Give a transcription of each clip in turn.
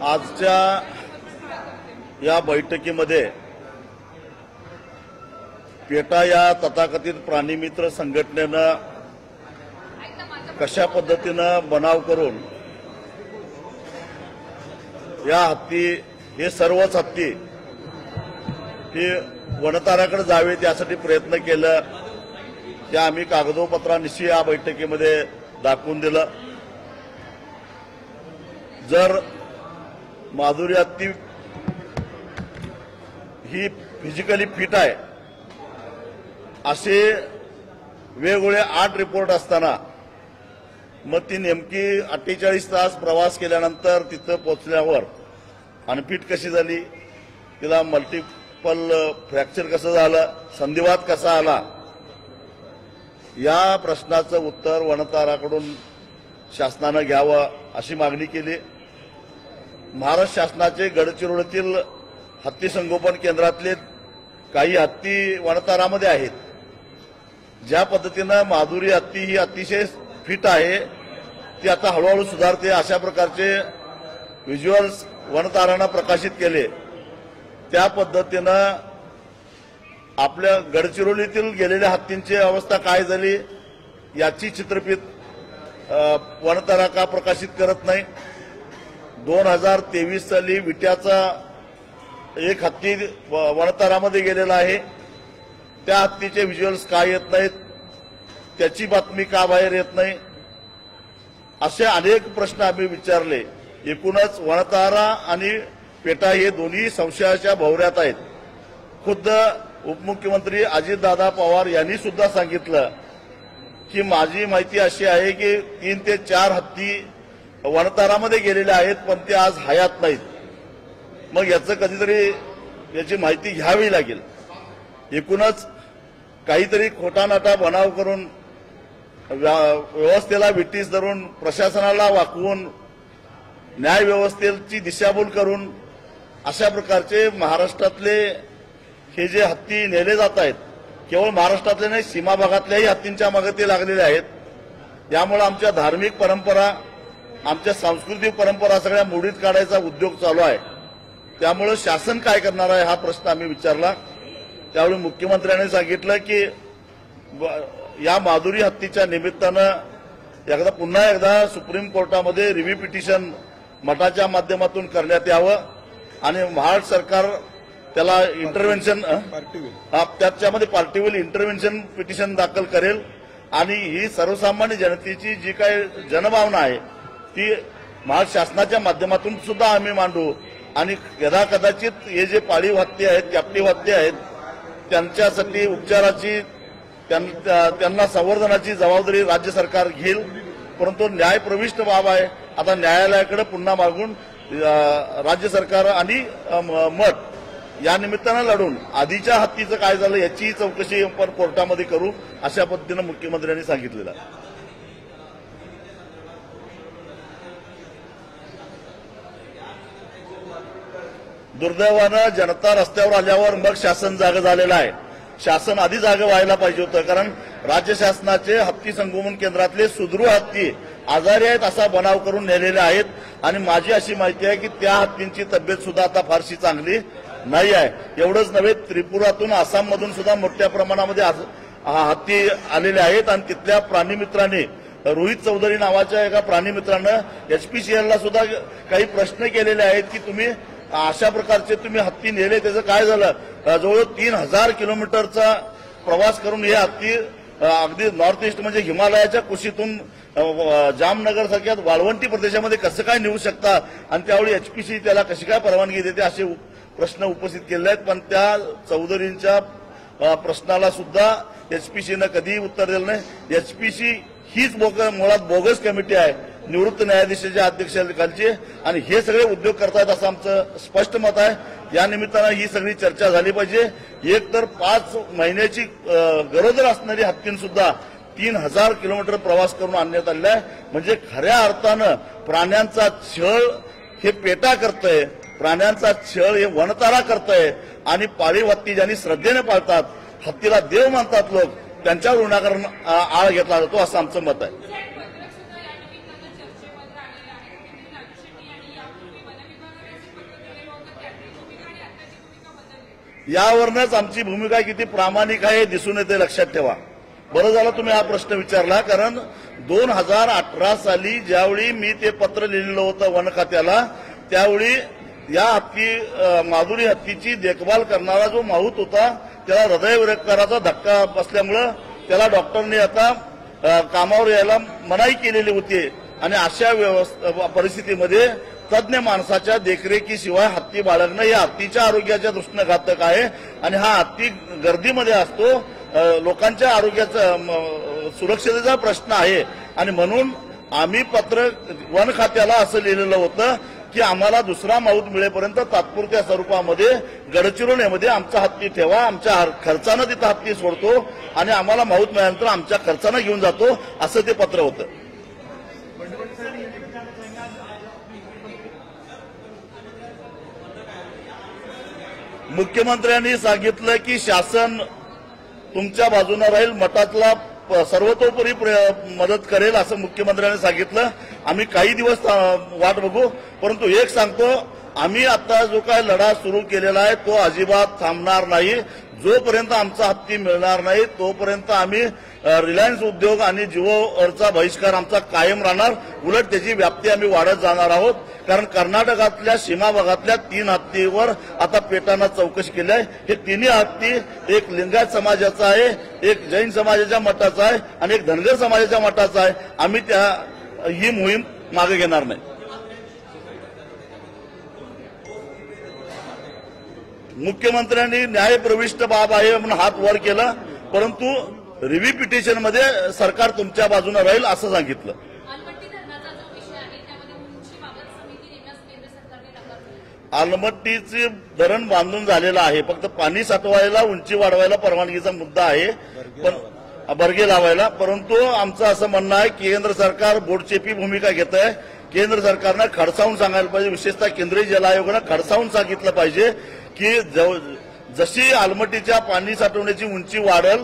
आजच्या या बैठकीमध्ये पेटा या तथाकथित प्राणीमित्र संघटनेनं कशा पद्धतीनं बनाव करून या हत्ती हे सर्वच हत्ती हे वनताराकडे जावे त्यासाठी प्रयत्न केलं ते आम्ही कागदोपत्रांशी या बैठकीमध्ये दाखवून दिलं। जर माधुरी हत्ती ही फिजिकली फिट आहे असे वेगवेगळे 8 रिपोर्ट असताना मग ती नेमकी 48 तास प्रवास केल्यानंतर तिथं पोहोचल्यावर अनफिट कशी झाली, तिला मल्टिपल फ्रॅक्चर कसं झालं, संधिवात कसा आला, या प्रश्नाचं उत्तर वनताराकडून शासनानं घ्यावं अशी मागणी केली। महाराष्ट्र शासनाचे गडचिरोलीतील हत्ती संगोपन केंद्रातले काही हत्ती वनतारामध्ये आहेत। ज्या पद्धतीनं माधुरी हत्ती ही अतिशय फिट आहे ती आता हळूहळू सुधारते अशा प्रकारचे व्हिज्युअल्स वनतारानं प्रकाशित केले। त्या पद्धतीनं आपल्या गडचिरोलीतील गेलेल्या हत्तींची अवस्था काय झाली याची चित्रफित वनतारा का प्रकाशित करत नाही। 2023 साली विट्याचा एक हत्ती वनतारामध्ये गेलेला आहे, त्या हत्तीचे व्हिज्युअल्स का येत नाहीत, त्याची बातमी का बाहेर येत नाही, असे अनेक प्रश्न आम्ही विचारले। एकूणच वनतारा आणि पेटा हे दोन्ही संशयाच्या भोवऱ्यात आहेत। खुद्द उपमुख्यमंत्री अजितदादा पवार यांनी सुद्धा सांगितलं की माझी माहिती अशी आहे की 3 ते 4 हत्ती वनतारामध्ये गेलेले आहेत पण ते आज हयात नाहीत। मग याचं कधीतरी याची माहिती घ्यावी लागेल। एकूणच काहीतरी खोटानाटा बनाव करून व्यवस्थेला विटीस धरून प्रशासनाला वाकवून न्याय व्यवस्थेची दिशाभूल करून अशा प्रकारचे महाराष्ट्रातले हे जे हत्ती नेले जात आहेत, केवळ महाराष्ट्रातले नाही सीमा भागातल्याही हत्तींच्या मागे ते लागलेले आहेत। यामुळे आमच्या धार्मिक परंपरा, आमच्या सांस्कृतिक परंपरा सगळ्या मोडीत काढायचा उद्योग चालू आहे। त्यामुळे शासन काय करणार आहे हा प्रश्न आम्ही विचारला। त्यावेळी मुख्यमंत्र्यांनी सांगितलं की या माधुरी हत्तीच्या निमित्तानं पुन्हा एकदा सुप्रीम कोर्टामध्ये रिव्ह्यू पिटिशन मठाच्या माध्यमातून करण्यात यावं आणि महाराष्ट्र सरकार त्याला इंटरव्हेन्शन त्याच्यामध्ये पार्टीवेल इंटरव्हेन्शन पिटिशन दाखल करेल आणि ही सर्वसामान्य जनतेची जी काही जनभावना आहे ती महाराष्ट्र शासनाच्या माध्यमातून सुद्धा आम्ही मांडू आणि कदाचित हे जे पाळीव हत्ती आहेत, कॅप्टिव्ह हत्ती आहेत, त्यांच्यासाठी उपचाराची त्यांना संवर्धनाची जबाबदारी राज्य सरकार घेईल। परंतु न्यायप्रविष्ट बाब आहे, आता न्यायालयाकडे पुन्हा मागून राज्य सरकार आणि मठ या निमित्तानं लढून आधीच्या हत्तीचं काय झालं याची चौकशी आपण कोर्टामध्ये करू अशा पद्धतीनं मुख्यमंत्र्यांनी सांगितलेलं आहे। दुर्दैवानं जनता रस्त्यावर आल्यावर मग शासन जागं झालेलं आहे। शासन आधी जागं व्हायला पाहिजे होतं, कारण राज्य शासनाचे हत्ती संगोपन केंद्रातले सुदृढ हत्ती आजारी आहेत असा बनाव करून नेलेले आहेत आणि माझी अशी माहिती आहे की त्या हत्तींची तब्येत सुद्धा आता फारशी चांगली नाही आहे। एवढंच नव्हे, त्रिपुरातून आसाममधून सुद्धा मोठ्या प्रमाणामध्ये हत्ती आलेले आहेत आणि तिथल्या प्राणीमित्रांनी रोहित चौधरी नावाच्या एका प्राणीमित्रानं HPCL सुद्धा काही प्रश्न केलेले आहेत की तुम्ही अशा प्रकारचे तुम्ही हत्ती नेले, त्याचं काय झालं। जवळ 3000 किलोमीटरचा प्रवास करून हे हत्ती अगदी नॉर्थ ईस्ट म्हणजे हिमालयाच्या कुशीतून जामनगर सारख्या वाळवंटी प्रदेशामध्ये कसं काय नेऊ शकता आणि त्यावेळी HPC त्याला कशी काय परवानगी देते असे प्रश्न उपस्थित केले आहेत। पण त्या चौधरींच्या प्रश्नाला सुद्धा HPCनं कधीही उत्तर दिलं नाही। HPC हीच मुळात बोगस कमिटी आहे निवृत्त न्यायाधीशाच्या अध्यक्षतेखालची आणि हे सगळे उद्योग करतायत असं आमचं स्पष्ट मत आहे। या निमित्तानं ही सगळी चर्चा झाली पाहिजे। एक तर 5 महिन्याची गरोदर असणारी हत्तींसुद्धा 3000 किलोमीटर प्रवास करून आणण्यात आलेला आहे। म्हणजे खऱ्या अर्थानं प्राण्यांचा छळ हे पेटा करतंय, प्राण्यांचा छळ हे वनतारा करतंय आणि पाळीव हत्ती ज्यांनी श्रद्धेने पाळतात, हत्तीला देव मानतात लोक, त्यांच्यावर विनाकारण आळ घेतला जातो असं आमचं मत आहे। यावरनच आमची भूमिका किती प्रामाणिक आहे हे दिसून येते, लक्षात ठेवा. बरं झालं तुम्ही हा प्रश्न विचारला, कारण 2018 साली ज्यावेळी मी ते पत्र लिहिलेलं होतं वन खात्याला, त्यावेळी या हत्ती माधुरी हत्तीची देखभाल करणारा जो माहूत होता त्याला हृदयविकाराचा धक्का बसल्यामुळं त्याला डॉक्टरने आता कामावर यायला मनाई केलेली होती. आणि अशा परिस्थितीमध्ये तज्ज्ञ माणसाच्या देखरेखीशिवाय हत्ती बाळगणं हे हत्तीच्या आरोग्याच्या दृष्टीने घातक आहे. आणि हा हत्ती गर्दीमध्ये असतो, लोकांच्या आरोग्याचा सुरक्षतेचा प्रश्न आहे. आणि म्हणून आम्ही पत्र वन खात्याला असं लिहिलेलं होतं की आम्हाला दुसरा माऊत मिळेपर्यंत तात्पुरत्या स्वरूपामध्ये गडचिरोलीमध्ये आमचा हत्ती ठेवा, आमच्या खर्चानं तिथं हत्ती सोडतो आणि आम्हाला माऊत मिळाल्यानंतर आमच्या खर्चानं घेऊन जातो, असं ते पत्र होतं. मुख्यमंत्र्यांनी सांगितलं की शासन तुमच्या बाजूने राहील, मठातला सर्वतोपरी मदत करेल असं मुख्यमंत्र्यांनी सांगितलं. आम्ही काही दिवस वाट बघू, परंतु एक सांगतो, आम्ही आता जो काय लढा सुरू केलेला आहे तो अजिबात थांबणार नाही. जोपर्यंत आमचा हत्ती मिळणार नाही तोपर्यंत आम्ही रिलायन्स उद्योग आणि जिओवरचा बहिष्कार आमचा कायम राहणार. उलट त्याची व्याप्ती आम्ही वाढत जाणार आहोत, कारण कर्नाटकातल्या सीमा भागातल्या 3 हत्तीवर आता पेटानं चौकशी केली आहे. हे तिन्ही हत्ती एक लिंगायत समाजाचा आहे, एक जैन समाजाच्या मठाचा आहे आणि एक धनगर समाजाच्या मठाचा आहे. आम्ही ही मोहीम मागे घेणार नाही. मुख्यमंत्र्यांनी न्यायप्रविष्ट बाब आहे म्हणून हात वर केला, परंतु रिव्ह्यू पिटिशन मध्ये सरकार तुमच्या बाजूने राहील असं सांगितलं. आलमट्टीचे धरण बांधून झालेलं आहे, फक्त पाणी साठवायला उंची वाढवायला परवानगीचा मुद्दा आहे, पण बर्गे लावायला. परंतु आमचं असं म्हणणं आहे की केंद्र सरकार बोटचेपी भूमिका घेत आहे. केंद्र सरकारनं खडसावून सांगायला पाहिजे, विशेषतः केंद्रीय जल आयोगानं खडसावून सांगितलं पाहिजे की जशी आलमट्टीच्या पाणी साठवण्याची उंची वाढेल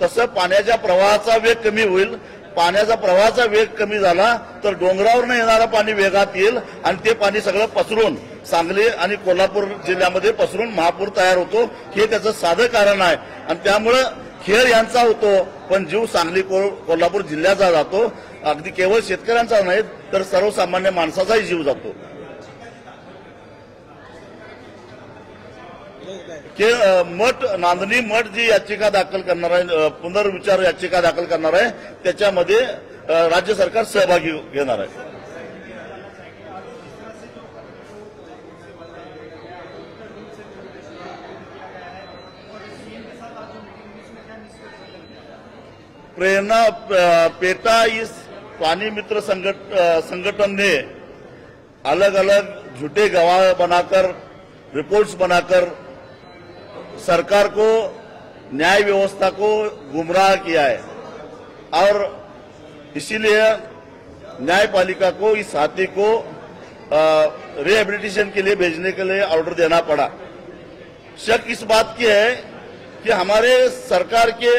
तसं पाण्याच्या प्रवाहाचा वेग कमी होईल. पाण्याचा प्रवाहाचा वेग कमी झाला तर डोंगरावरून येणारं पाणी वेगात येईल आणि ते पाणी सगळं पसरून सांगली आणि कोल्हापूर जिल्ह्यामध्ये पसरून महापूर तयार होतो. हे त्याचं साधं कारण आहे आणि त्यामुळे खेळ यांचा होतो, पण जीव सांगली कोल्हापूर जिल्ह्याचा जातो. अगदी केवळ शेतकऱ्यांचा नाही तर सर्वसामान्य माणसाचाही जीव जातो. मठ नांदणी मठ जी याचिका दाखल करणार आहे, पुनर्विचार याचिका दाखल करणार आहे, त्याच्यामध्ये राज्य सरकार सहभागी घेणार आहे. प्रेरणा पेटा इस पानी मित्र संगठन ने अलग अलग झूठे गवाह बनाकर रिपोर्ट्स बनाकर सरकार को न्याय व्यवस्था को गुमराह किया है और इसीलिए न्यायपालिका को इस हाथी को रिहेबिलिटेशन के लिए भेजने के लिए ऑर्डर देना पड़ा। शक इस बात की है कि हमारे सरकार के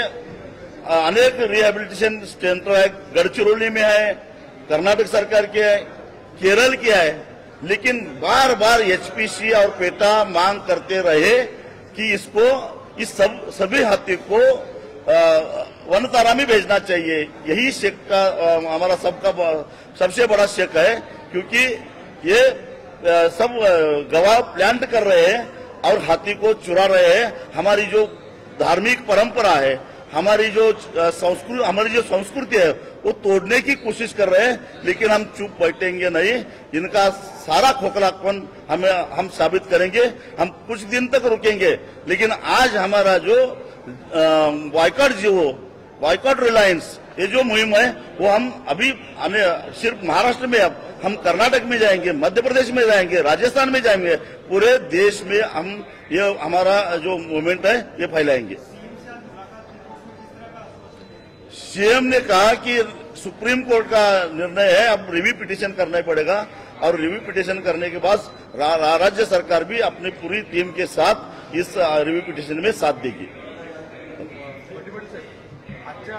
अनेक रिहेबिलिटेशन सेंटर है, गढ़चिरौली में है, कर्नाटक सरकार के है, केरल के है, लेकिन बार बार एचपीसी और पेटा मांग करते रहे कि इसको इस सभी हाथी को वनतारा में भेजना चाहिए। यही शक का हमारा सबका सबसे बड़ा शक है, क्योंकि ये सब गवाह प्लांट कर रहे हैं और हाथी को चुरा रहे हैं। हमारी जो धार्मिक परंपरा है, हमारी जो संस्कृति है वो तोड़ने की कोशिश कर रहे हैं, लेकिन हम चुप बैठेंगे नहीं। इनका सारा खोखलापन हम साबित करेंगे। हम कुछ दिन तक रुकेंगे, लेकिन आज हमारा जो बॉयकॉट रिलायंस ये जो मुहिम है वो हम अभी सिर्फ महाराष्ट्र में, हम कर्नाटक में जाएंगे, मध्य प्रदेश में जाएंगे, राजस्थान में जाएंगे, पूरे देश में हम ये हमारा जो मूवमेंट है ये फैलाएंगे। सीएम ने कहा कि सुप्रीम कोर्ट का निर्णय है, अब रिव्यू पिटीशन करना पड़ेगा और रिव्यू पिटीशन करने के बाद राज्य सरकार भी अपनी पूरी टीम के साथ इस रिव्यू पिटीशन में साथ देगी। आजच्या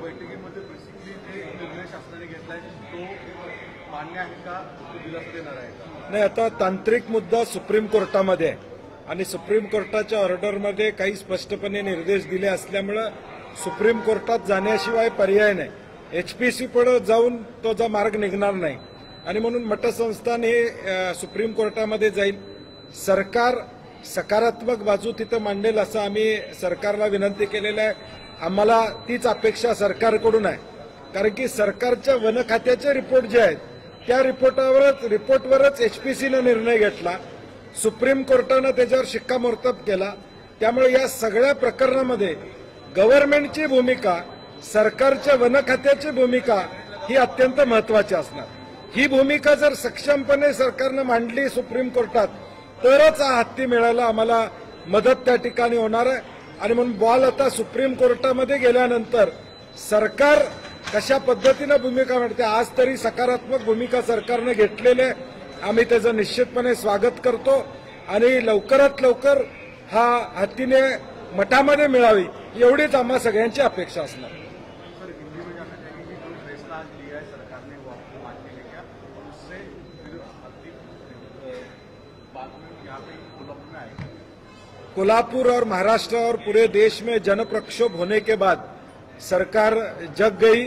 बैठकीमध्ये बेसिकली जे निर्णय शासनाने घेतलाय तो मान्य आहे का, तो दिलासा देणार आहे का? नाही, आता तांत्रिक मुद्दा सुप्रीम कोर्टामध्ये आणि सुप्रीम कोर्टाच्या ऑर्डरमध्ये काही स्पष्टपणे निर्देश दिले असल्यामुळं सुप्रीम कोर्टात जाण्याशिवाय पर्याय नाही. एचपीसी पुढे जाऊन तो मार्ग निघणार नाही आणि म्हणून मठसंस्थान हे सुप्रीम कोर्टामध्ये जाईल. सरकार सकारात्मक बाजू तिथं मांडेल असं आम्ही सरकारला विनंती केलेलं आहे. आम्हाला तीच अपेक्षा सरकारकडून आहे, कारण की सरकारच्या वन खात्याचे रिपोर्ट जे आहेत त्या रिपोर्टवरच एचपीसीनं निर्णय घेतला, सुप्रीम कोर्टानं त्याच्यावर शिक्कामोर्तब केला. त्यामुळे या सगळ्या प्रकरणामध्ये गव्हर्नमेंटची भूमिका, सरकारच्या वन खात्याची भूमिका ही अत्यंत महत्वाची असणार. ही भूमिका जर सक्षमपणे सरकारनं मांडली सुप्रीम कोर्टात तरच हा हत्ती मिळायला आम्हाला मदत त्या ठिकाणी होणार आहे. आणि म्हणून बॉल आता सुप्रीम कोर्टामध्ये गेल्यानंतर सरकार कशा पद्धतीनं भूमिका मांडते, आज तरी सकारात्मक भूमिका सरकारने घेतलेली आहे. आम्ही त्याचं निश्चितपणे स्वागत करतो आणि लवकरात लवकर हा हत्तीने मठामध्ये मिळावी एवढीच आम्हा सगळ्यांची अपेक्षा असणार. सर, हिंदी में जानना चाहेंगे कि जो फैसला आज लिया है सरकार ने वो आपको मान्य है क्या, और उससे फिर बाद में यहाँ पे कोल्हापुर में आएगा? कोल्हापुर और महाराष्ट्र और पूरे देश में जनप्रक्षोभ होने के बाद सरकार जग गई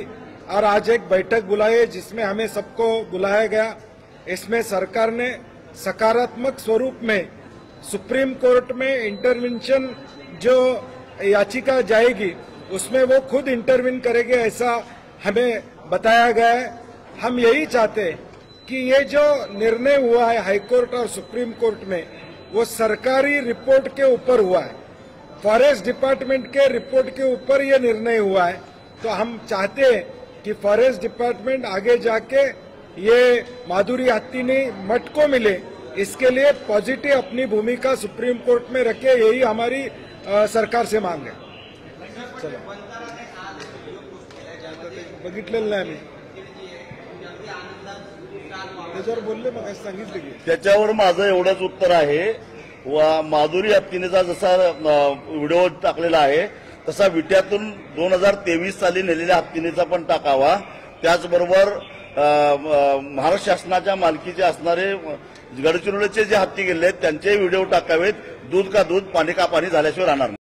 और आज एक बैठक बुलाई जिसमें हमें सबको बुलाया गया. इसमें सरकार ने सकारात्मक स्वरूप में सुप्रीम कोर्ट में इंटरवेंशन जो याचिका जाएगी उसमें वो खुद इंटरवीन करेंगे ऐसा हमें बताया गया है. हम यही चाहते हैं कि ये जो निर्णय हुआ है हाईकोर्ट और सुप्रीम कोर्ट में वो सरकारी रिपोर्ट के ऊपर हुआ है, फॉरेस्ट डिपार्टमेंट के रिपोर्ट के ऊपर ये निर्णय हुआ है. तो हम चाहते हैं कि फॉरेस्ट डिपार्टमेंट आगे जाके ये माधुरी हत्तीनी मठ को मिले, इसके लिए पॉजिटिव अपनी भूमिका सुप्रीम कोर्ट में रखे, यही हमारी सरकार से मांग है. चलो, बघितलेलं नाही आम्ही, त्याच्यावर बोलले मग सांगितले की त्याच्यावर माझं एवढंच उत्तर आहे. माधुरी हत्तीनेचा जसा व्हिडिओ टाकलेला आहे तसा विट्यातून 2023 साली नेलेल्या हत्तीनेचा पण टाकावा. त्याचबरोबर महाराष्ट्र शासनाच्या मालकीचे असणारे गडचिरोलीचे जे हत्ती गेले त्यांचे व्हिडिओ टाकावेत. दूध का दूध, पाणी का पाणी झाल्याशिवाय राहणार नाही.